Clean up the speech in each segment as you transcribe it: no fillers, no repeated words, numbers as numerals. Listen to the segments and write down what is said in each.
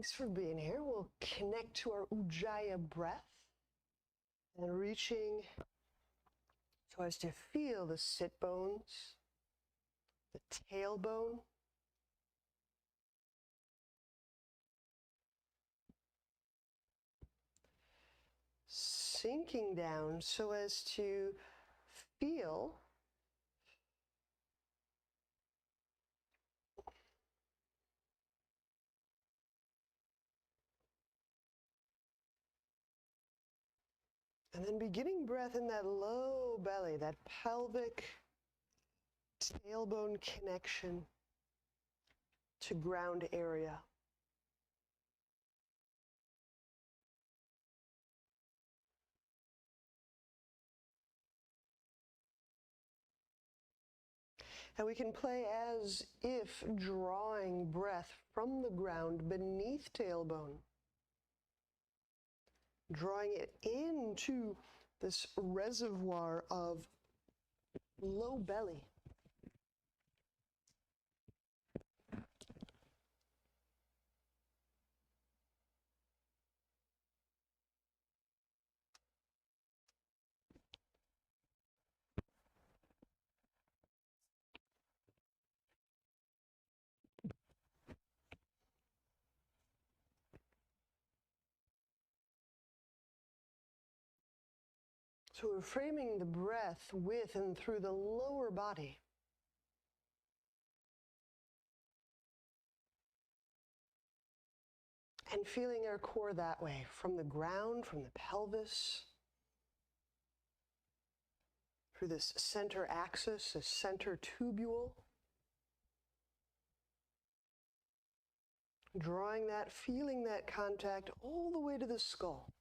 Thanks for being here. We'll connect to our Ujjayi breath and reaching so as to feel the sit bones, the tailbone, sinking down so as to feel and then beginning breath in that low belly, that pelvic tailbone connection to ground area. And we can play as if drawing breath from the ground beneath tailbone, drawing it into this reservoir of low belly. So we're framing the breath with and through the lower body. And feeling our core that way, from the ground, from the pelvis, through this center axis, this center tubule. Drawing that, feeling that contact all the way to the skull.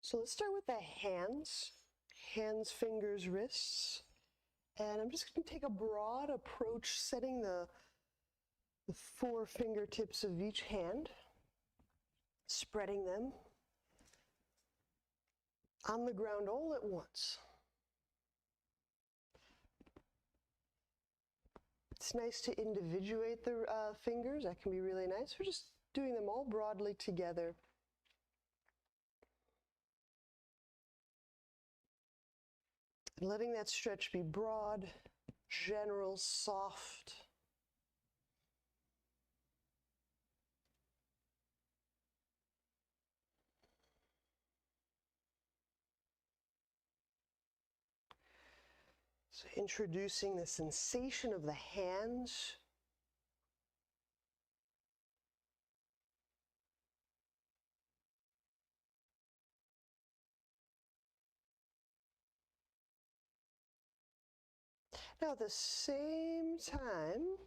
So let's start with the hands, fingers, wrists. And I'm just going to take a broad approach, setting the 4 fingertips of each hand, spreading them on the ground all at once. It's nice to individuate the fingers. That can be really nice. We're just doing them all broadly together. And letting that stretch be broad, general, soft. So introducing the sensation of the hands. Now at the same time,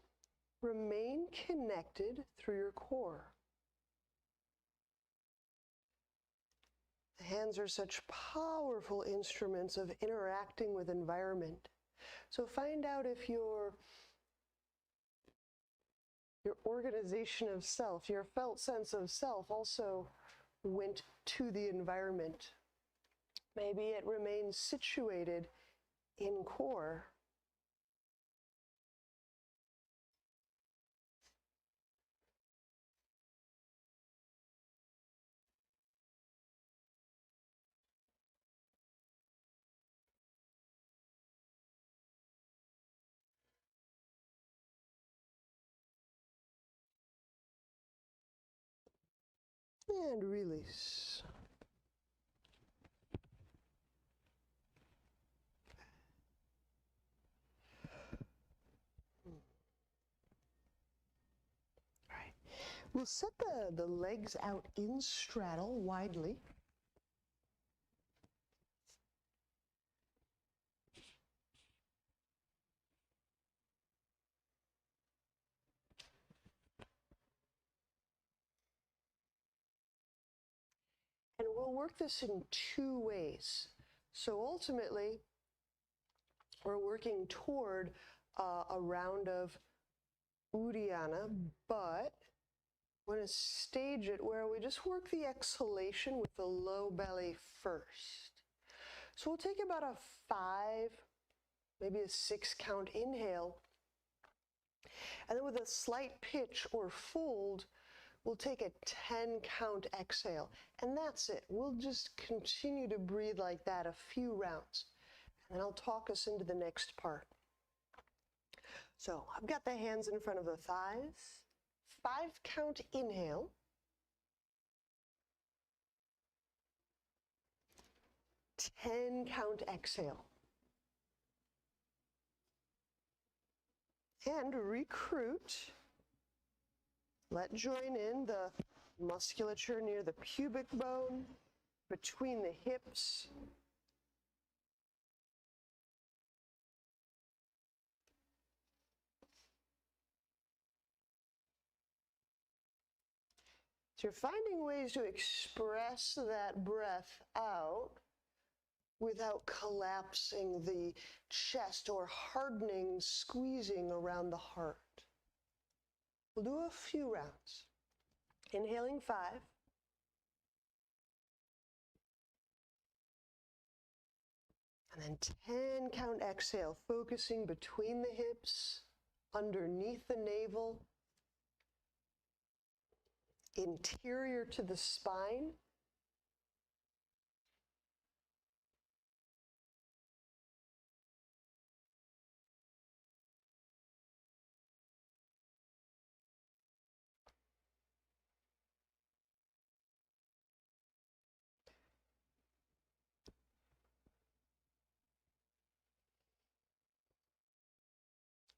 remain connected through your core. The hands are such powerful instruments of interacting with environment. So find out if your organization of self, your felt sense of self also went to the environment. Maybe it remains situated in core. And release. All right. We'll set the legs out in straddle widely. we'll work this in two ways. So ultimately, we're working toward a round of Uddiyana, but we're going to stage it where we just work the exhalation with the low belly first. So we'll take about a 5, maybe a 6 count inhale, and then with a slight pitch or fold, we'll take a 10 count exhale, and that's it. We'll just continue to breathe like that a few rounds, and then I'll talk us into the next part. So I've got the hands in front of the thighs, 5 count inhale, 10 count exhale. And recruit. Let join in the musculature near the pubic bone, between the hips. So you're finding ways to express that breath out without collapsing the chest or hardening, squeezing around the heart. We'll do a few rounds. Inhaling 5. And then 10 count exhale, focusing between the hips, underneath the navel, interior to the spine.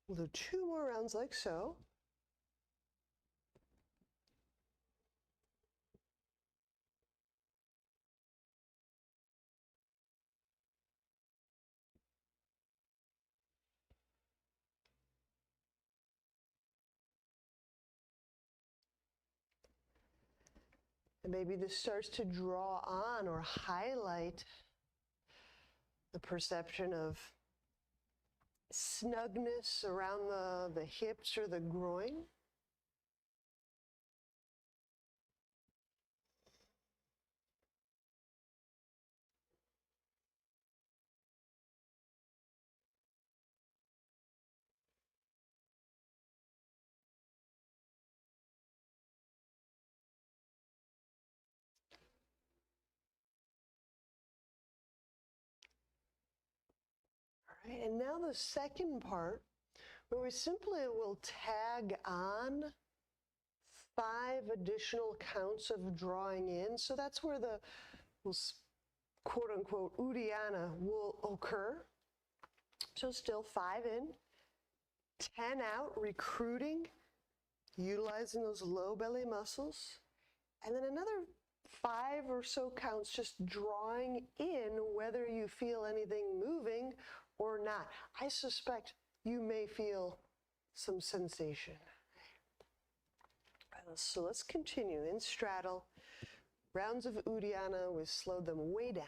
We'll do 2 more rounds like so. And maybe this starts to draw on or highlight the perception of snugness around the hips or the groin. All right, and now the second part, where we simply will tag on 5 additional counts of drawing in. So that's where the quote unquote Uddiyana will occur. So still 5 in, 10 out, recruiting, utilizing those low belly muscles, and then another 5 or so counts just drawing in whether you feel anything moving or not. I suspect you may feel some sensation. So let's continue in straddle. Rounds of Uddiyana, we slow them way down.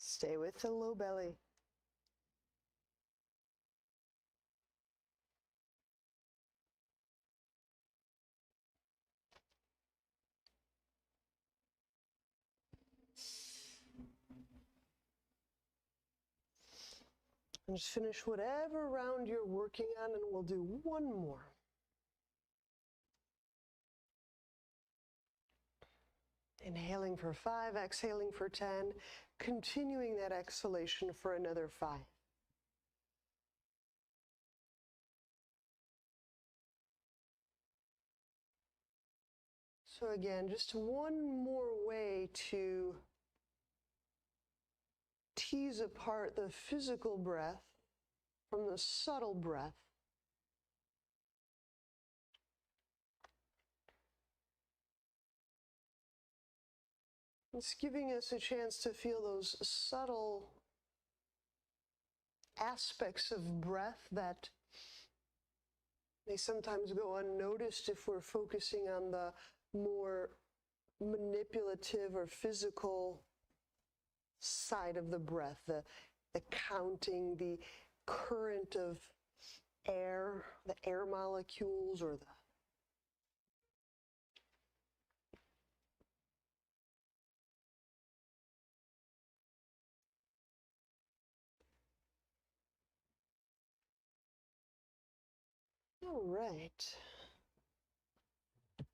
Stay with the low belly. And just finish whatever round you're working on, and we'll do one more. Inhaling for 5, exhaling for 10, continuing that exhalation for another 5. So again, just one more way to tease apart the physical breath from the subtle breath. It's giving us a chance to feel those subtle aspects of breath that may sometimes go unnoticed if we're focusing on the more manipulative or physical side of the breath, the counting, the current of air, the air molecules, or the all right.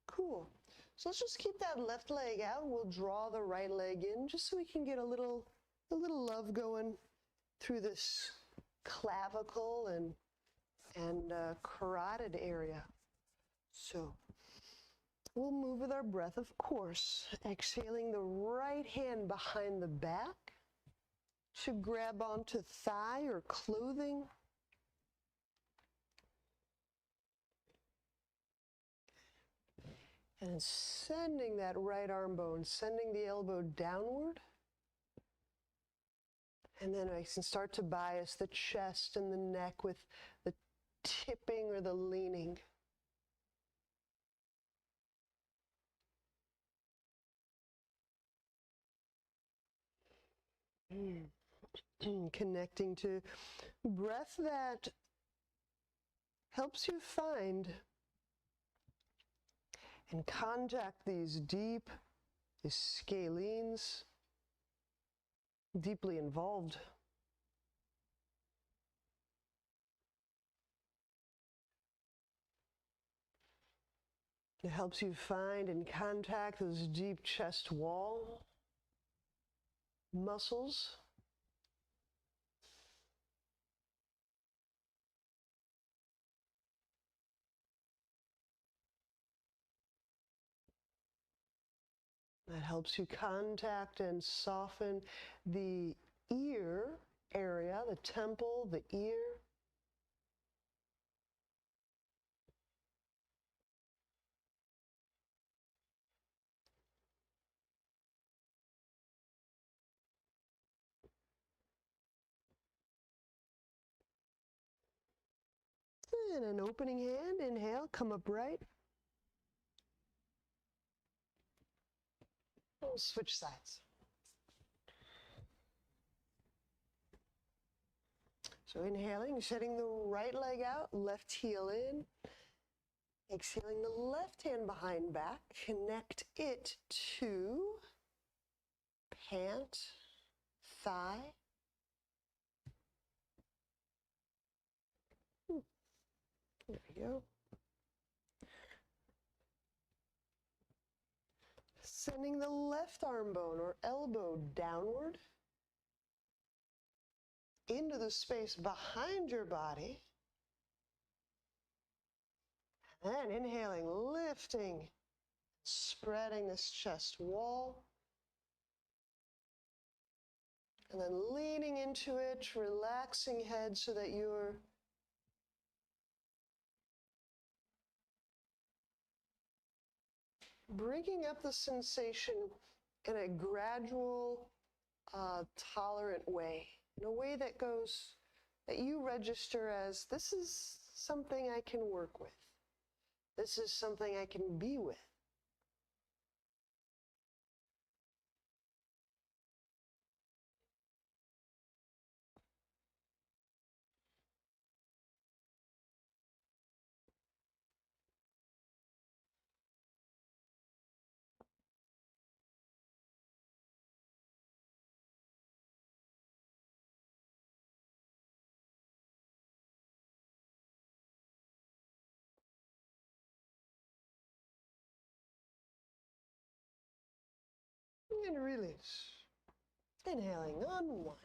Cool. So let's just keep that left leg out. We'll draw the right leg in just so we can get a little love going through this clavicle and carotid area. So we'll move with our breath, of course, exhaling the right hand behind the back to grab onto thigh or clothing. And sending that right arm bone, sending the elbow downward. And then I can start to bias the chest and the neck with the tipping or the leaning. Connecting to breath that helps you find and contact these scalenes, deeply involved. It helps you find and contact those deep chest wall muscles. That helps you contact and soften the ear area, the temple, the ear. And an opening hand, inhale, come upright. We'll switch sides. So inhaling, setting the right leg out, left heel in. Exhaling the left hand behind back, connect it to pant, thigh. There we go. Sending the left arm bone or elbow downward into the space behind your body. And then inhaling, lifting, spreading this chest wall. And then leaning into it, relaxing head so that you're bringing up the sensation in a gradual, tolerant way, in a way that goes, that you register as, this is something I can work with. This is something I can be with. and release. Inhaling, unwind.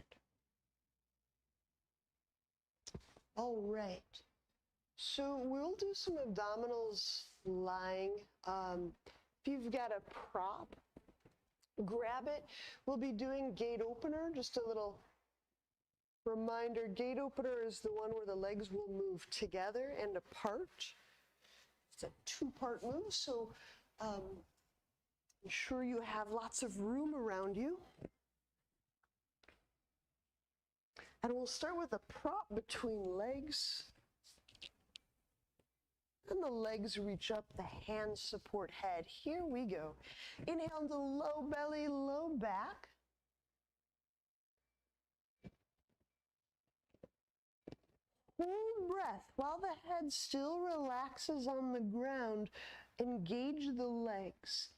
All right. So we'll do some abdominals lying. If you've got a prop, grab it. We'll be doing gate opener, just a little reminder. Gate opener is the one where the legs will move together and apart. It's a two-part move, so ensure you have lots of room around you. And we'll start with a prop between legs. And the legs reach up, the hands support head. Here we go. Inhale into low belly, low back. Hold breath while the head still relaxes on the ground. Engage the legs.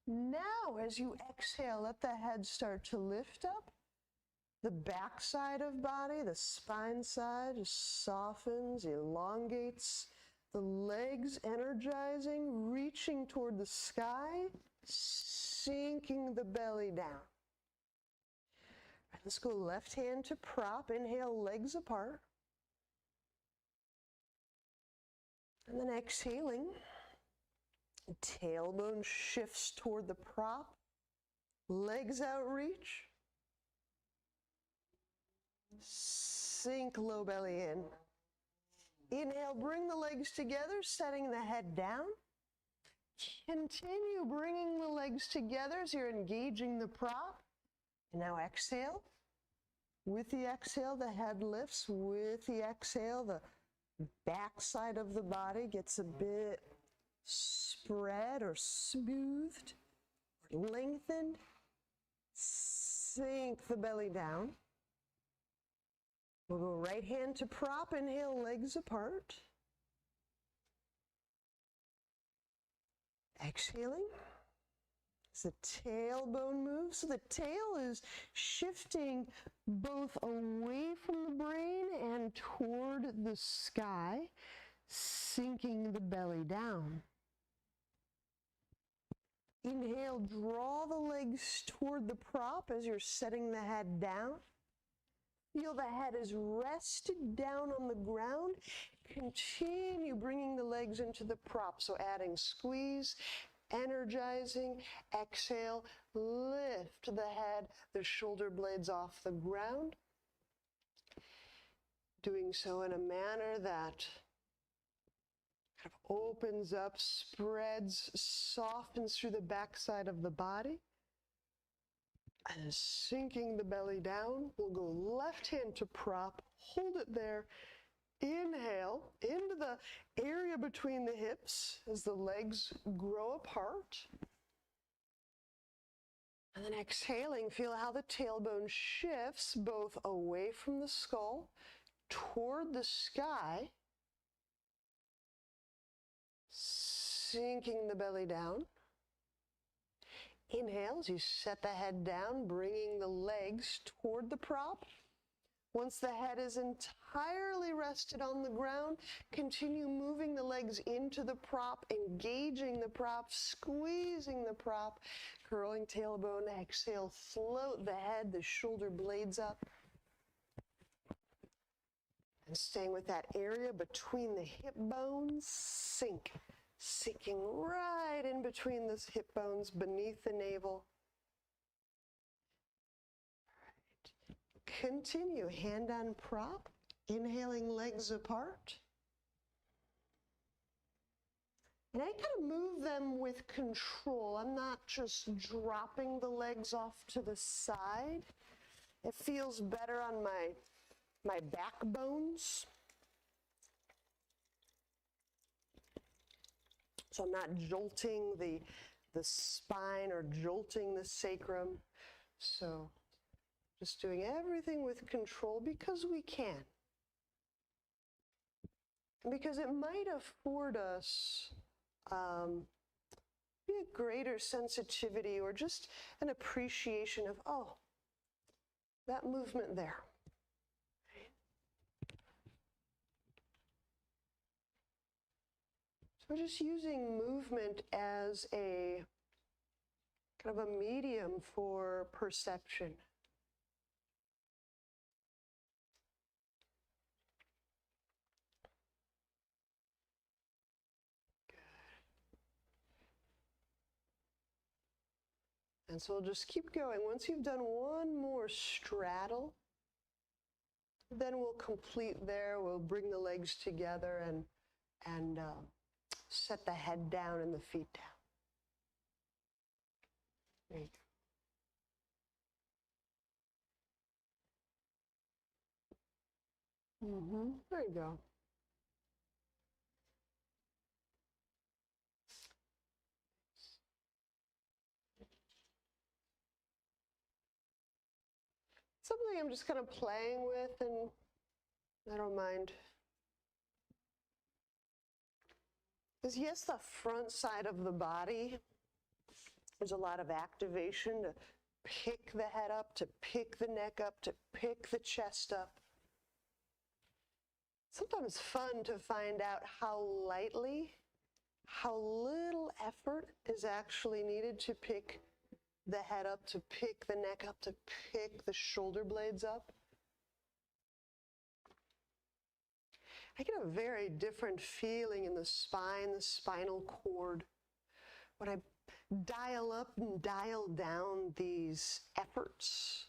Now, as you exhale, let the head start to lift up. The back side of body, the spine side, just softens, elongates. The legs energizing, reaching toward the sky, sinking the belly down. All right, let's go left hand to prop. Inhale, legs apart. And then exhaling, tailbone shifts toward the prop. Legs out, reach. Sink low belly in. Inhale, bring the legs together, setting the head down. Continue bringing the legs together as you're engaging the prop. And now exhale. With the exhale, the head lifts. With the exhale, the back side of the body gets a bit spread or smoothed, or lengthened. Sink the belly down. We'll go right hand to prop, inhale, legs apart. Exhaling. As the tailbone moves, so the tail is shifting both away from the brain and toward the sky, sinking the belly down. Inhale, draw the legs toward the prop as you're setting the head down. Feel the head is rested down on the ground. Continue bringing the legs into the prop. So adding squeeze, energizing, exhale, lift the head, the shoulder blades off the ground. Doing so in a manner that kind of opens up, spreads, softens through the backside of the body. And sinking the belly down, we'll go left hand to prop, hold it there, inhale into the area between the hips as the legs grow apart. And then exhaling, feel how the tailbone shifts both away from the skull, toward the sky, sinking the belly down. Inhale as you set the head down, bringing the legs toward the prop. Once the head is entirely rested on the ground, continue moving the legs into the prop, engaging the prop, squeezing the prop, curling tailbone, exhale, float the head, the shoulder blades up. And staying with that area between the hip bones, sink. Sinking right in between the hip bones, beneath the navel. All right. Continue, hand on prop, inhaling legs apart. And I kind of move them with control. I'm not just dropping the legs off to the side. It feels better on my back bones. So I'm not jolting the spine or jolting the sacrum. So just doing everything with control because we can. Because it might afford us a greater sensitivity or just an appreciation of, oh, that movement there. We're just using movement as a kind of a medium for perception. And so we'll just keep going. Once you've done one more straddle, then we'll complete there. We'll bring the legs together and set the head down and the feet down. There you go. There you go. Something I'm just kind of playing with, and I don't mind. Because yes, the front side of the body, there's a lot of activation to pick the head up, to pick the neck up, to pick the chest up. Sometimes fun to find out how lightly, how little effort is actually needed to pick the head up, to pick the neck up, to pick the shoulder blades up. I get a very different feeling in the spine, the spinal cord, when I dial up and dial down these efforts.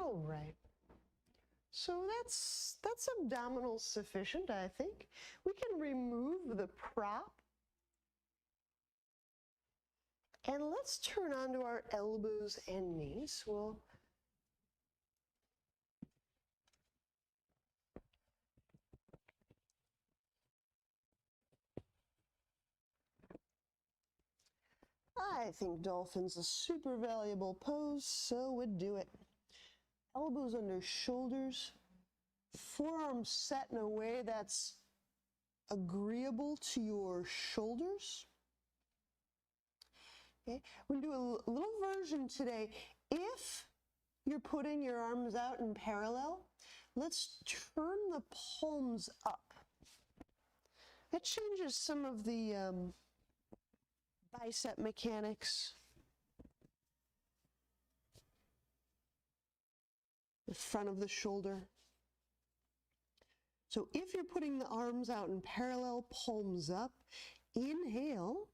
All right. So that's abdominal sufficient, I think. We can remove the prop. And let's turn onto our elbows and knees. I think dolphin's a super valuable pose, so we'd do it. Elbows under shoulders, forearms set in a way that's agreeable to your shoulders. Okay, we're going to do a little version today. If you're putting your arms out in parallel, let's turn the palms up. That changes some of the bicep mechanics. The front of the shoulder. So if you're putting the arms out in parallel, palms up, inhale.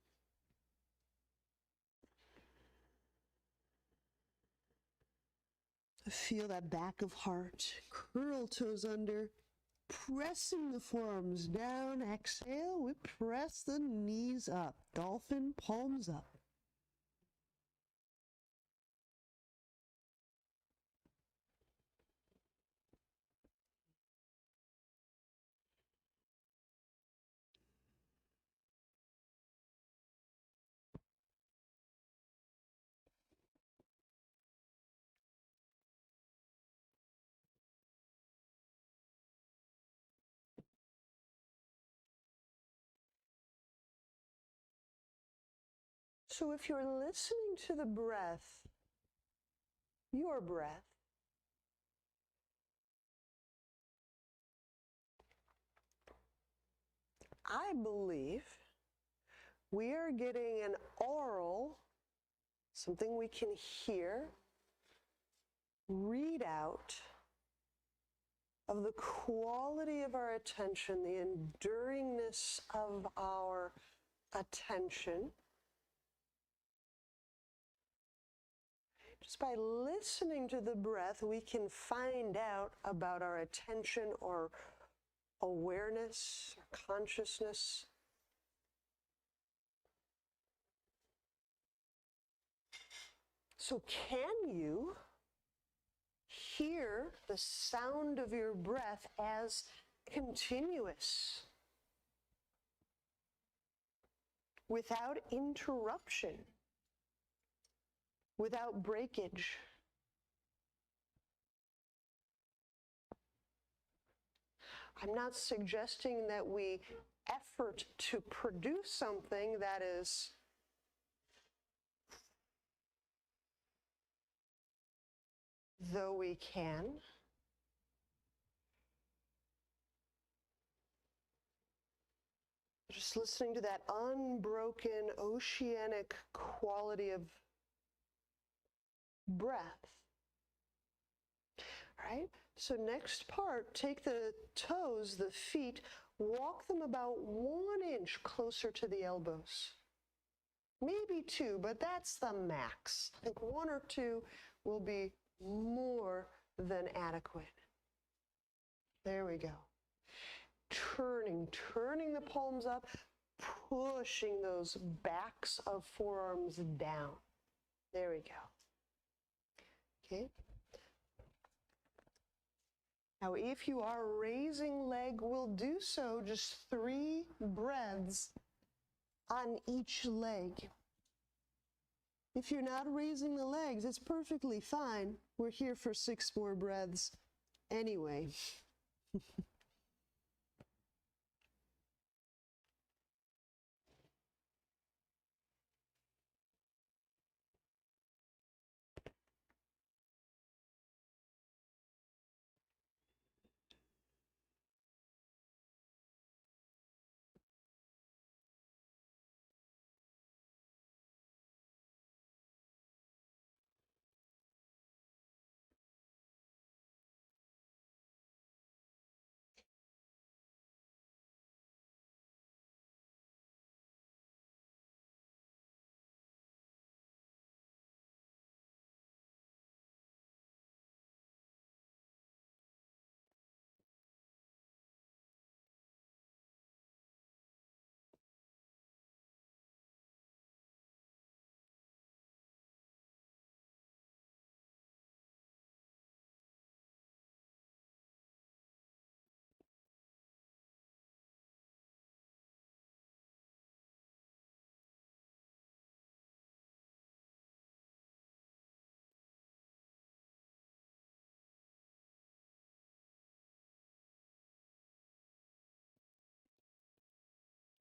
Feel that back of heart, curl toes under, pressing the forearms down. Exhale, we press the knees up. Dolphin, palms up. So if you're listening to the breath, your breath, I believe we are getting an aural, something we can hear, readout of the quality of our attention, the enduringness of our attention. Just by listening to the breath, we can find out about our attention or awareness or consciousness. So can you hear the sound of your breath as continuous, without interruption, without breakage? I'm not suggesting that we effort to produce something that is though we can. Just listening to that unbroken oceanic quality of breath. All right, so next part, take the toes, the feet, walk them about 1 inch closer to the elbows. Maybe 2, but that's the max. I think 1 or 2 will be more than adequate. There we go. Turning the palms up, pushing those backs of forearms down. There we go. Okay. Now, if you are raising leg, we'll do so just 3 breaths on each leg. If you're not raising the legs, it's perfectly fine. We're here for 6 more breaths anyway.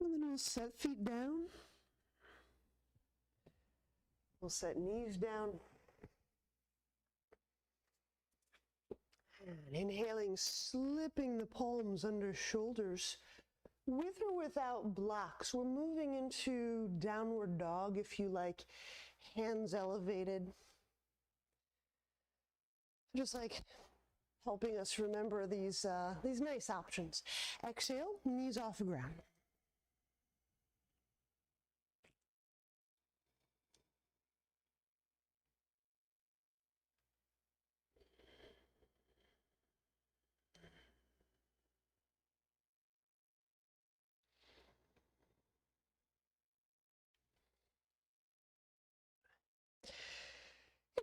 And then we'll set feet down. We'll set knees down. And inhaling, slipping the palms under shoulders. With or without blocks, we're moving into downward dog, if you like, hands elevated. Just like helping us remember these nice options. Exhale, knees off the ground.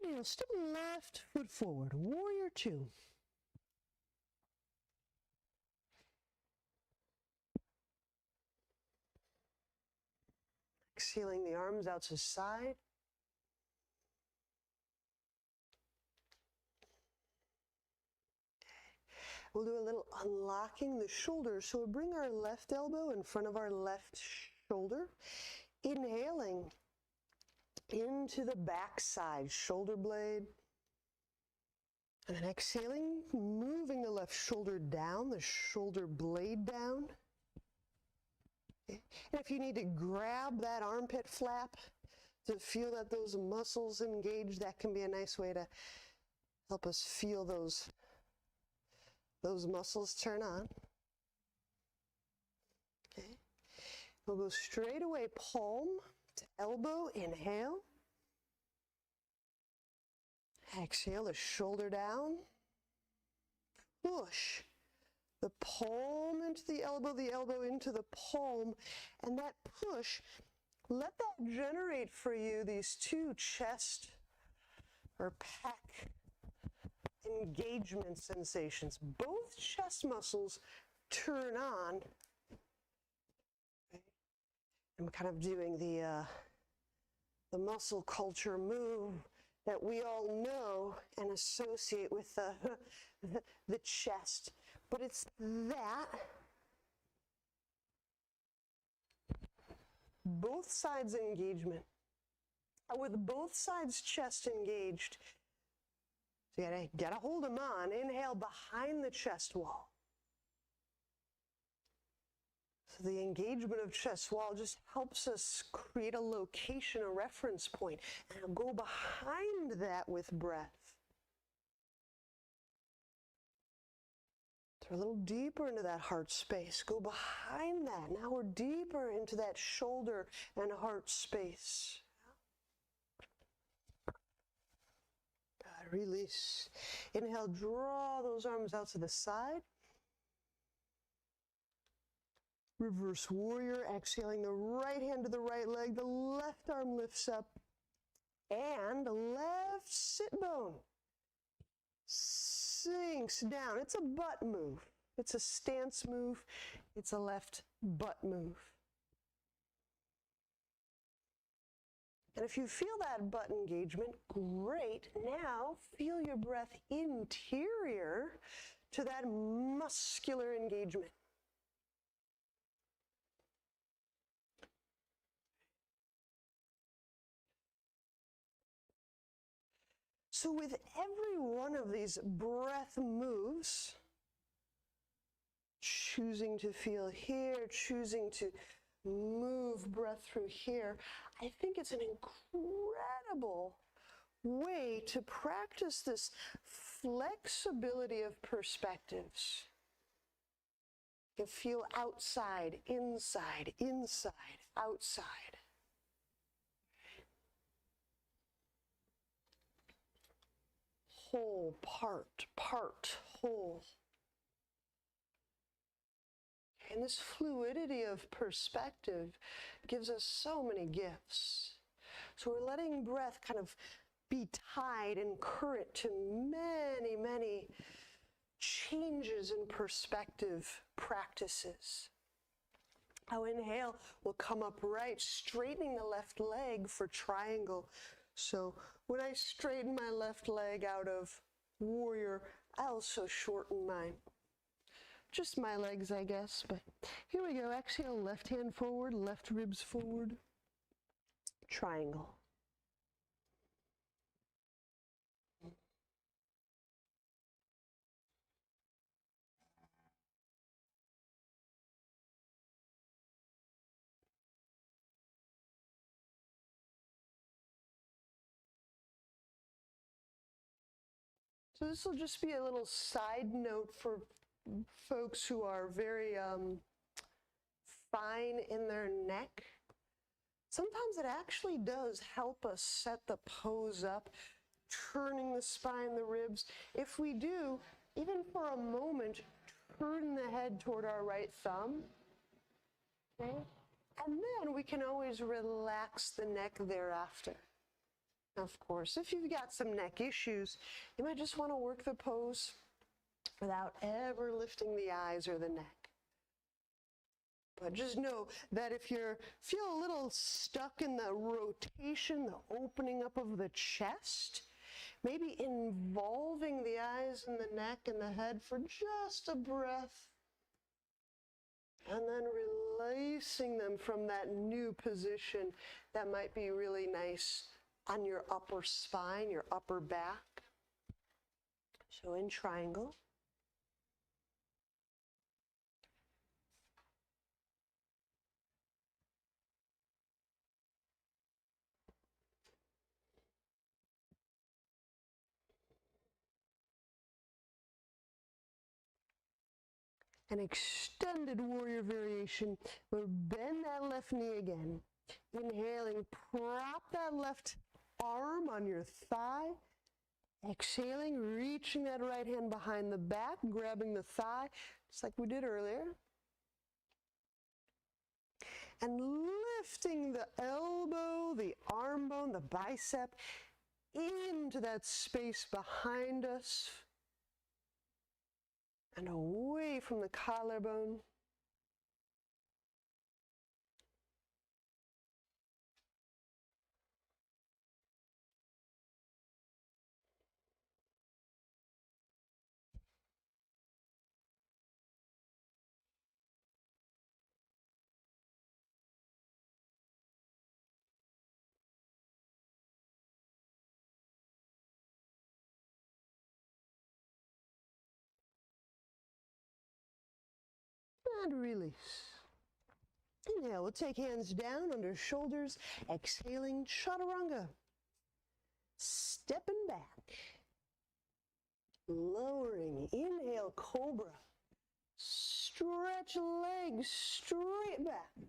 Inhale, step left foot forward, warrior 2. Exhaling the arms out to side. We'll do a little unlocking the shoulders. So we'll bring our left elbow in front of our left shoulder. Inhaling into the back side, shoulder blade. And then exhaling, moving the left shoulder down, the shoulder blade down. And if you need to grab that armpit flap to feel that those muscles engage, that can be a nice way to help us feel those muscles turn on. Okay. We'll go straight away, palm to elbow, inhale. Exhale, the shoulder down. Push the palm into the elbow into the palm, and that push, let that generate for you these 2 chest or pec engagement sensations. Both chest muscles turn on. Okay. I'm kind of doing the muscle culture move that we all know and associate with the chest. But it's that, both sides engagement. And with both sides chest engaged, So you gotta hold them on. Inhale behind the chest wall. So the engagement of chest wall just helps us create a location, a reference point, and I'll go behind that with breath. So we're a little deeper into that heart space. Go behind that. Now we're deeper into that shoulder and heart space. Good, release. Inhale, draw those arms out to the side. Reverse warrior, exhaling the right hand to the right leg, the left arm lifts up, and left sit bone sinks down. It's a butt move. It's a stance move. It's a left butt move. And if you feel that butt engagement, great. Now feel your breath interior to that muscular engagement. So with every one of these breath moves, choosing to feel here, choosing to move breath through here, I think it's an incredible way to practice this flexibility of perspectives. You can feel outside, inside, inside, outside. Whole, part, whole. And this fluidity of perspective gives us so many gifts. So we're letting breath kind of be tied and current to many, many changes in perspective practices. Our inhale will come upright, straightening the left leg for triangle. So when I straighten my left leg out of warrior, I also shorten mine. Just my legs, I guess, but here we go. Exhale, left hand forward, left ribs forward. Triangle. So this will just be a little side note for folks who are very fine in their neck. Sometimes it actually does help us set the pose up, turning the spine, the ribs. If we do, even for a moment, turn the head toward our right thumb. Okay? And then we can always relax the neck thereafter. Of course, if you've got some neck issues, you might just want to work the pose without ever lifting the eyes or the neck. But just know that if you feel a little stuck in the rotation, the opening up of the chest, maybe involving the eyes and the neck and the head for just a breath, and then releasing them from that new position that might be really nice on your upper spine, your upper back. So in triangle. An extended warrior variation. We'll bend that left knee again. Inhaling, prop that left arm on your thigh. Exhaling, reaching that right hand behind the back, grabbing the thigh, just like we did earlier. And lifting the elbow, the arm bone, the bicep into that space behind us and away from the collarbone. and release. Inhale, we'll take hands down under shoulders, exhaling chaturanga. Stepping back, lowering, inhale, cobra. Stretch legs straight back.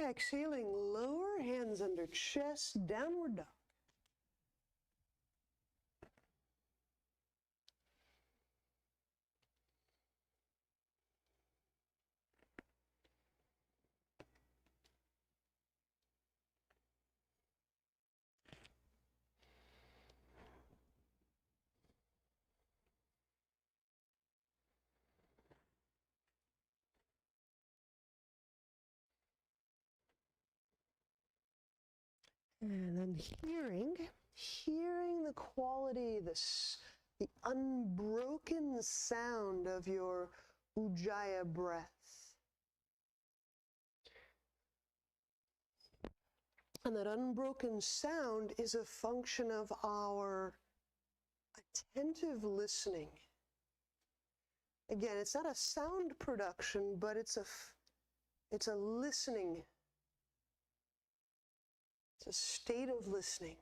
Exhaling, lower, hands under chest, downward dog. And then hearing the quality, the unbroken sound of your Ujjayi breath. And that unbroken sound is a function of our attentive listening. Again, it's not a sound production, but it's a listening. It's a state of listening.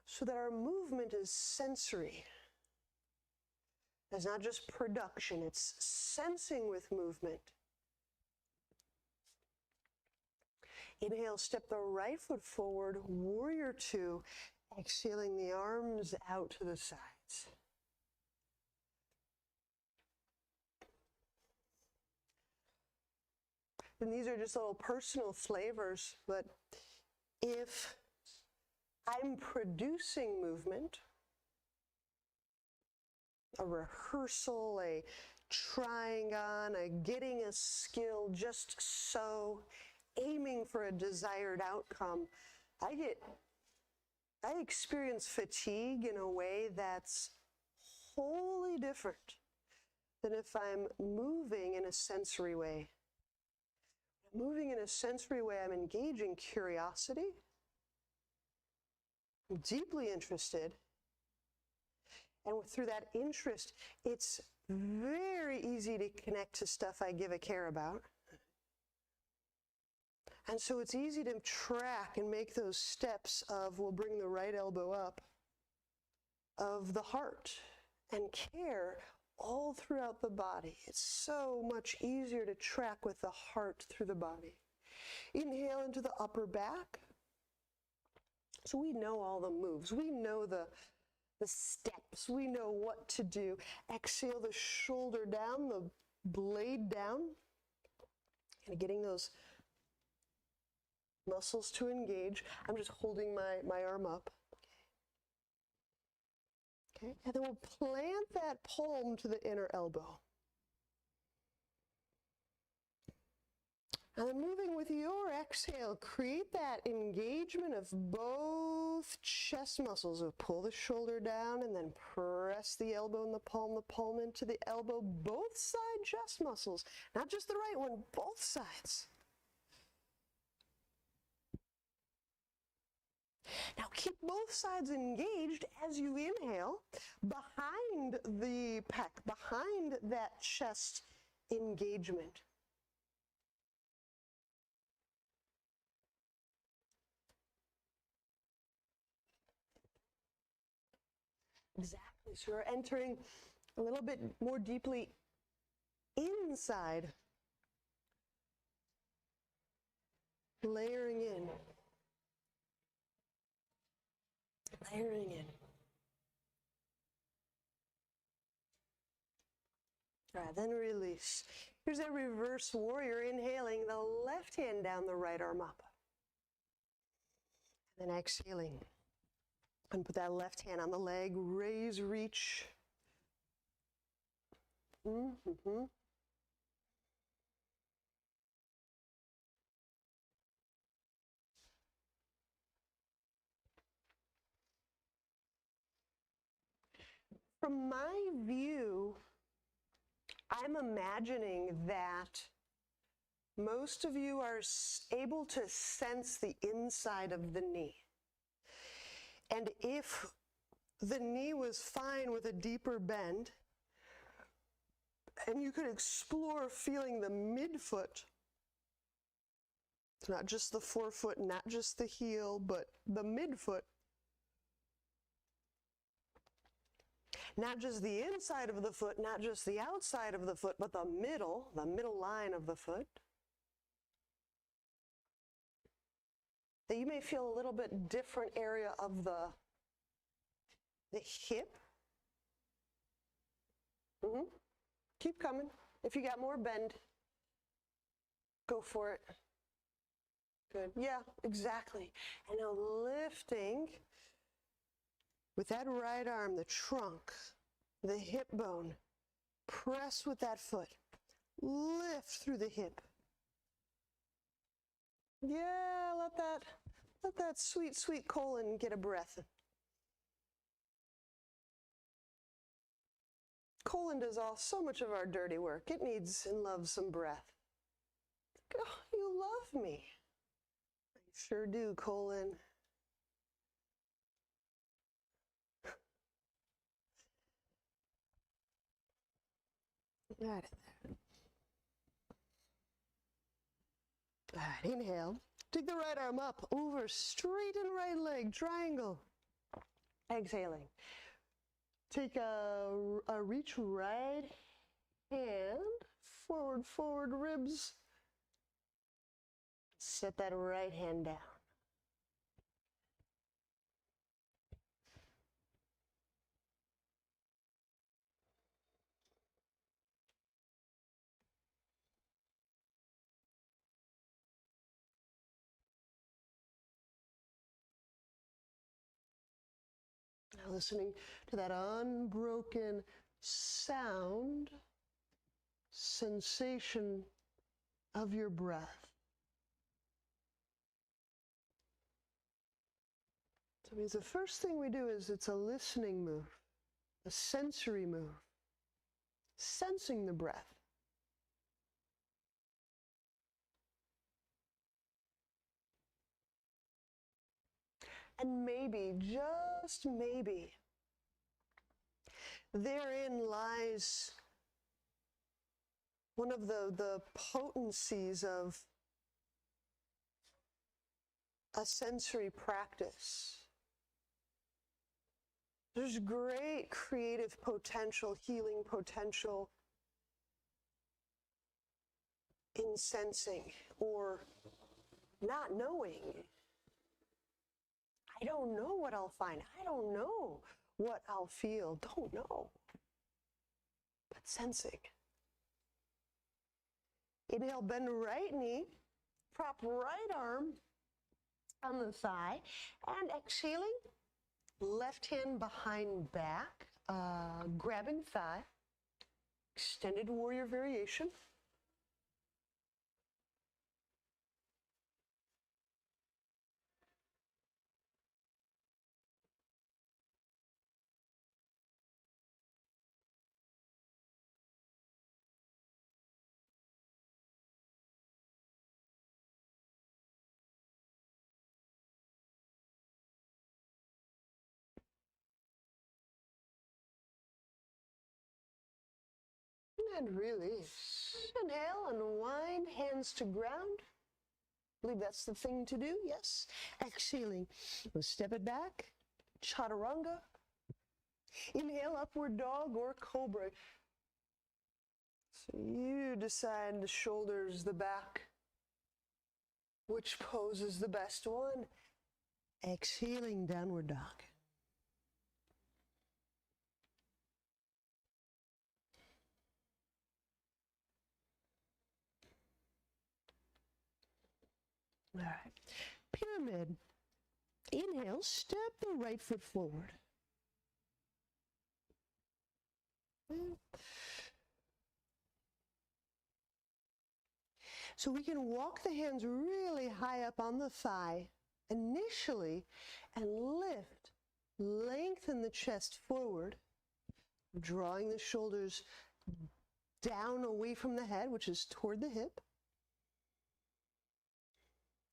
So that our movement is sensory. It's not just production, it's sensing with movement. Inhale, step the right foot forward, warrior two, exhaling the arms out to the sides. And these are just little personal flavors, but if I'm producing movement, a rehearsal, a trying on, a getting a skill, just so, aiming for a desired outcome, I experience fatigue in a way that's wholly different than if I'm moving in a sensory way. Moving in a sensory way, I'm engaging curiosity. I'm deeply interested. And through that interest, it's very easy to connect to stuff I give a care about. And so it's easy to track and make those steps of, we'll bring the right elbow up, of the heart and care all throughout the body. It's so much easier to track with the heart through the body. Inhale into the upper back. So we know all the moves. We know the steps. We know what to do. Exhale the shoulder down, the blade down. And getting those muscles to engage. I'm just holding my arm up. Okay, and then we'll plant that palm to the inner elbow. And then moving with your exhale, create that engagement of both chest muscles. So pull the shoulder down and then press the elbow and the palm into the elbow. Both side chest muscles, not just the right one, both sides. Now keep both sides engaged as you inhale, behind the pec, behind that chest engagement. Exactly, so you're entering a little bit more deeply inside, layering in. Layering in. All right, then release. Here's that reverse warrior, inhaling the left hand down, the right arm up. And then exhaling. And put that left hand on the leg, raise, reach. From my view, I'm imagining that most of you are able to sense the inside of the knee. And if the knee was fine with a deeper bend, and you could explore feeling the midfoot, not just the forefoot, not just the heel, but the midfoot. Not just the inside of the foot, not just the outside of the foot, but the middle line of the foot. That you may feel a little bit different area of the hip. Keep coming. If you got more bend, go for it. Good. Yeah, exactly. And now lifting with that right arm, the trunk, the hip bone. Press with that foot. Lift through the hip. Yeah, let that sweet, sweet colon get a breath. Colon does so much of our dirty work. It needs and loves some breath. Oh, you love me. I sure do, colon. Right in there. All right, inhale. Take the right arm up, over, straighten right leg, triangle. Exhaling. Take a reach right hand, forward, ribs. Set that right hand down. Now listening to that unbroken sound, sensation of your breath. So it means the first thing we do is it's a listening move, a sensory move, sensing the breath. And maybe, just maybe, therein lies one of the potencies of a sensory practice. There's great creative potential, healing potential in sensing or not knowing. I don't know what I'll find. I don't know what I'll feel. Don't know. But sensing. Inhale, bend right knee. Prop right arm on the thigh. And exhaling, left hand behind back, grabbing thigh. Extended warrior variation. And release. Inhale, unwind, hands to ground. I believe that's the thing to do, yes. Exhaling, we'll step it back, chaturanga. Inhale, upward dog or cobra. So you decide the shoulders, the back, which pose is the best one. Exhaling, downward dog. All right, pyramid. Inhale, step the right foot forward. So we can walk the hands really high up on the thigh initially and lift, lengthen the chest forward, drawing the shoulders down away from the head, which is toward the hip.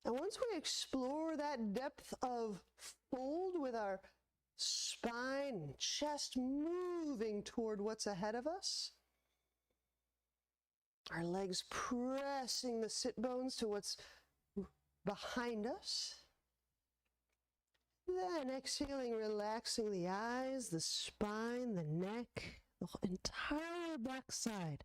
And once we explore that depth of fold with our spine and chest moving toward what's ahead of us, our legs pressing the sit bones to what's behind us, then exhaling, relaxing the eyes, the spine, the neck, the entire back side.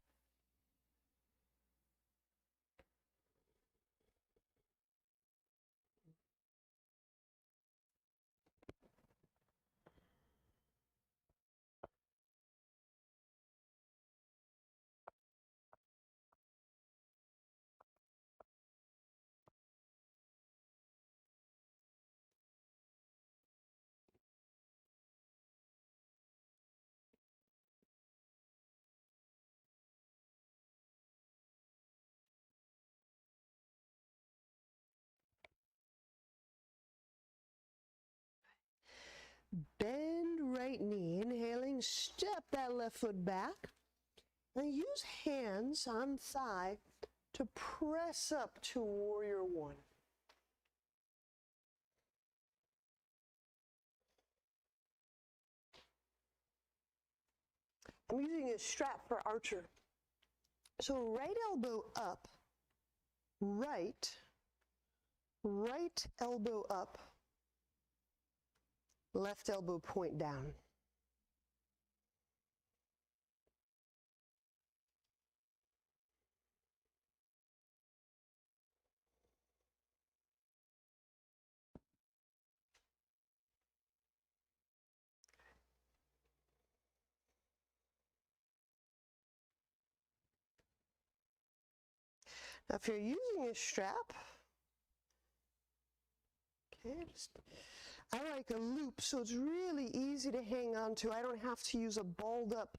Bend right knee, inhaling, step that left foot back, and use hands on thigh to press up to warrior one. I'm using a strap for archer. So right elbow up, right elbow up, left elbow point down. Now if you're using a strap, okay, I like a loop, so it's really easy to hang on to. I don't have to use a balled up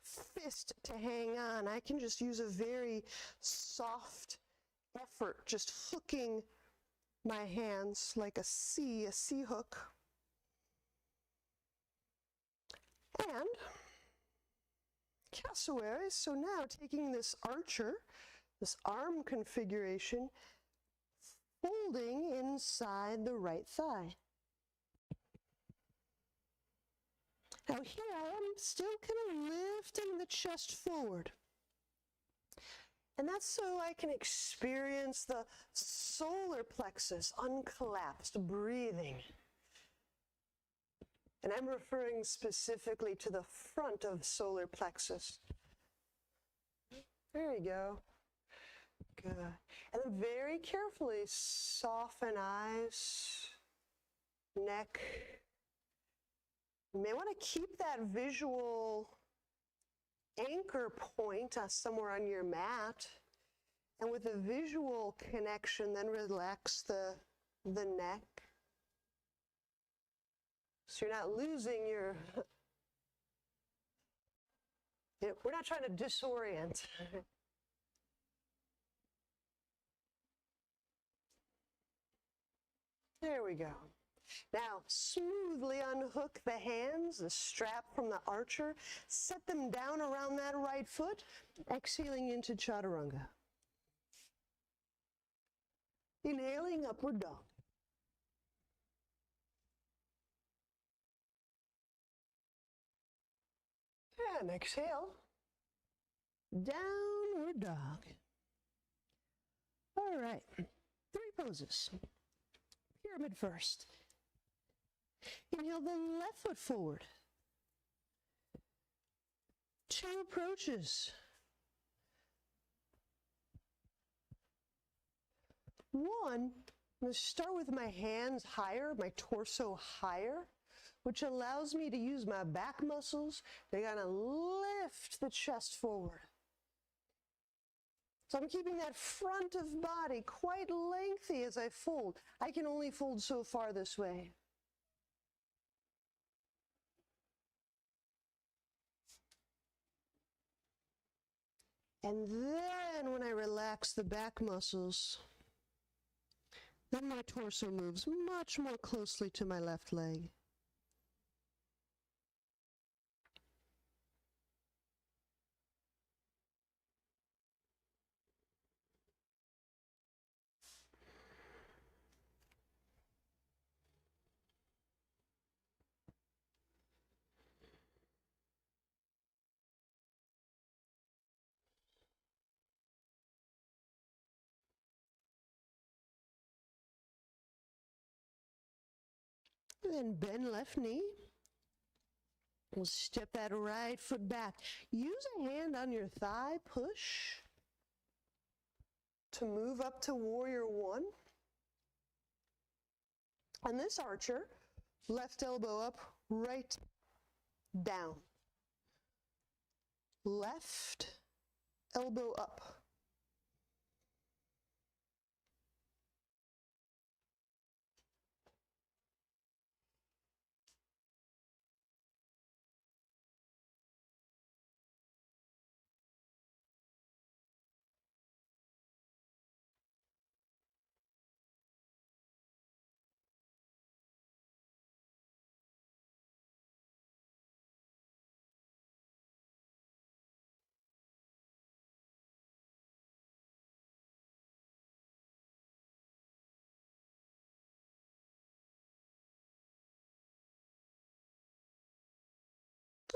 fist to hang on. I can just use a very soft effort, just hooking my hands like a C hook. And Cassowary, so now taking this archer, this arm configuration, folding inside the right thigh. Now here I am still kind of lifting the chest forward. And that's so I can experience the solar plexus uncollapsed, breathing. And I'm referring specifically to the front of solar plexus. There you go. Good. And then very carefully soften eyes, neck. You may want to keep that visual anchor point somewhere on your mat. And with a visual connection, then relax the neck. So you're not losing your, we're not trying to disorient. There we go. Now, smoothly unhook the hands, the strap from the archer, set them down around that right foot, exhaling into chaturanga. Inhaling, upward dog. And exhale, downward dog. All right, 3 poses. Pyramid first. Inhale the left foot forward. 2 approaches. 1, I'm going to start with my hands higher, my torso higher, which allows me to use my back muscles to kind of lift the chest forward. So I'm keeping that front of body quite lengthy as I fold. I can only fold so far this way. And then when I relax the back muscles, then my torso moves much more closely to my left leg. And then bend left knee. We'll step that right foot back. Use a hand on your thigh, push to move up to warrior one. And this archer, left elbow up, right down. Left elbow up.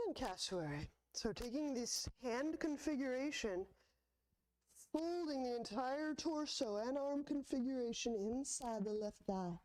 And cassowary. So taking this hand configuration, folding the entire torso and arm configuration inside the left thigh.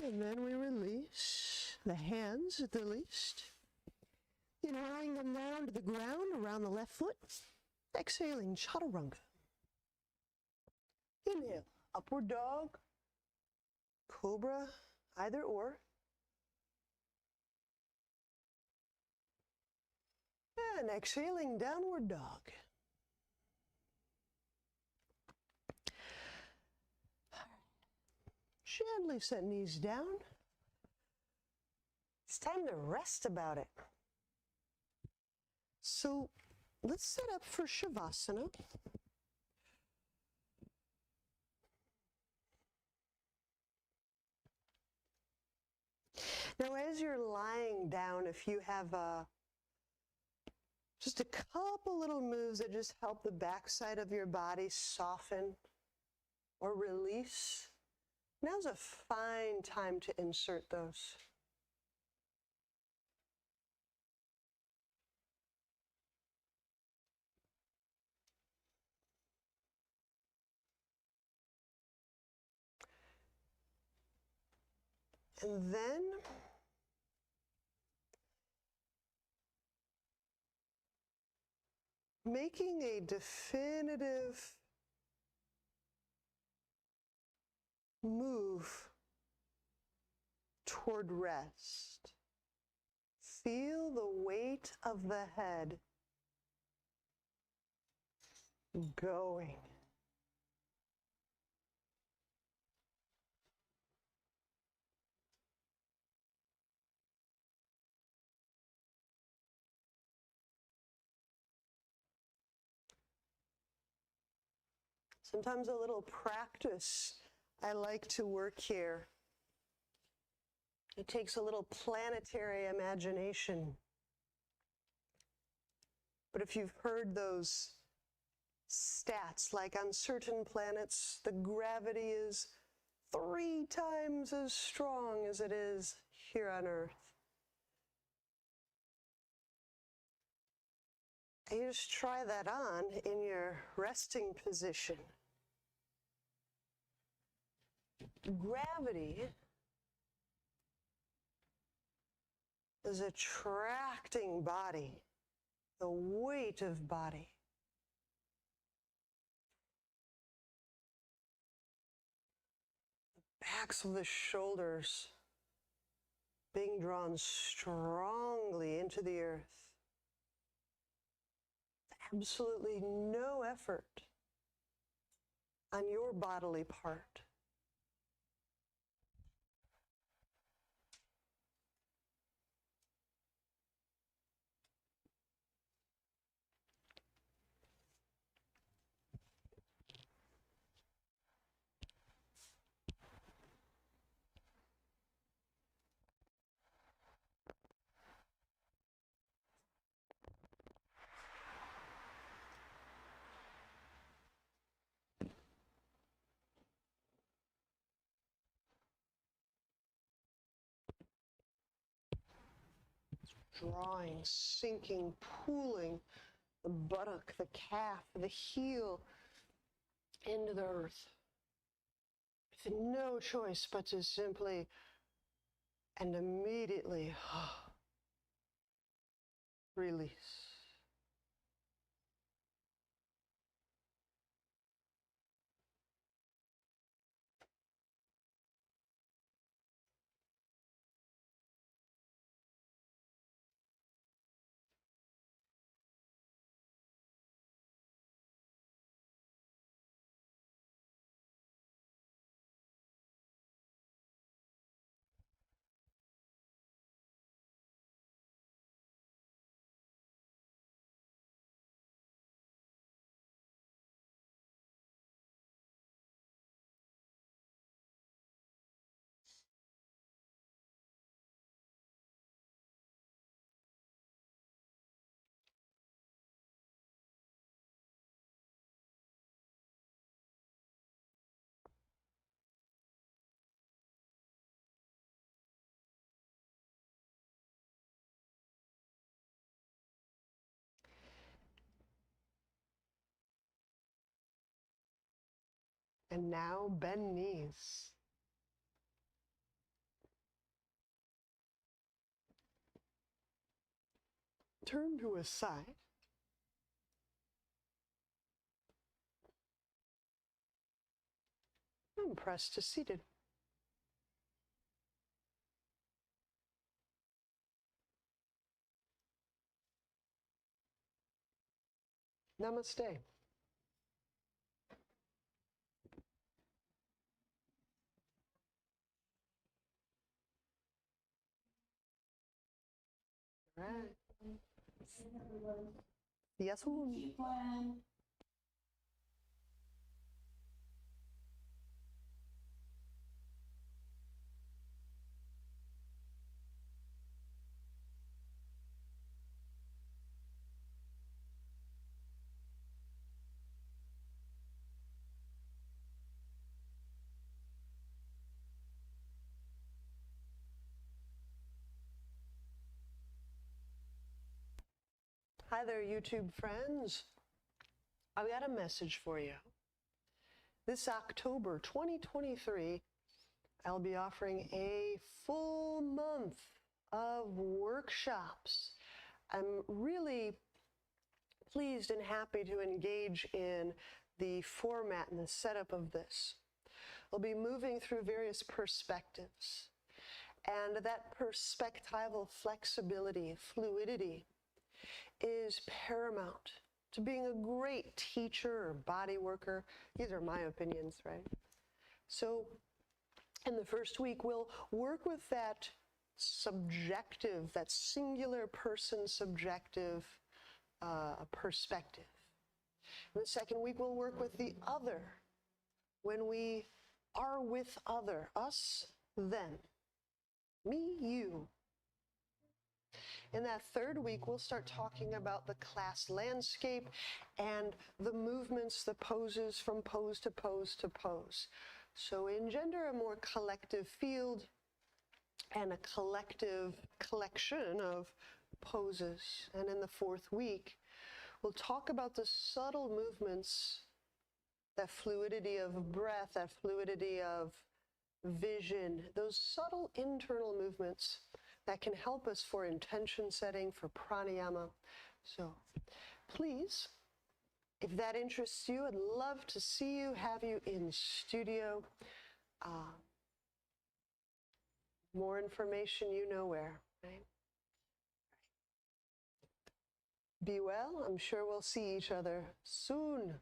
And then we release the hands at the least. Inhaling them down to the ground around the left foot. Exhaling, chaturanga. Inhale, upward dog, cobra, either or. And exhaling, downward dog. Gently set knees down. It's time to rest about it. So let's set up for Shavasana. Now, as you're lying down, if you have just a couple little moves that just help the backside of your body soften or release, now's a fine time to insert those. And then making a definitive move toward rest. Feel the weight of the head going. Sometimes a little practice. I like to work here. It takes a little planetary imagination. But if you've heard those stats, like on certain planets, the gravity is 3 times as strong as it is here on Earth. And you just try that on in your resting position. Gravity is attracting body, the weight of body. The backs of the shoulders being drawn strongly into the earth. Absolutely no effort on your bodily part. drawing, sinking, pulling the buttock, the calf, the heel into the earth. With no choice but to simply and immediately release. And now bend knees. Turn to a side. And press to seated. Namaste. All right. Yes, ma'am. Hi there, YouTube friends. I've got a message for you. This October 2023, I'll be offering a full month of workshops. I'm really pleased and happy to engage in the format and the setup of this. We'll be moving through various perspectives, and that perspectival flexibility, fluidity, is paramount to being a great teacher or body worker. These are my opinions, right? So in the first week, we'll work with that subjective, that singular person subjective perspective. In the second week, we'll work with the other. When we are with other, us, them, me, you. In that third week, we'll start talking about the class landscape and the movements, the poses from pose to pose to pose. So engender a more collective field and a collective collection of poses. And in the fourth week, we'll talk about the subtle movements, that fluidity of breath, that fluidity of vision, those subtle internal movements that can help us for intention setting, for pranayama. So please, if that interests you, I'd love to see you, have you in studio. More information, you know where, right? Be well. I'm sure we'll see each other soon.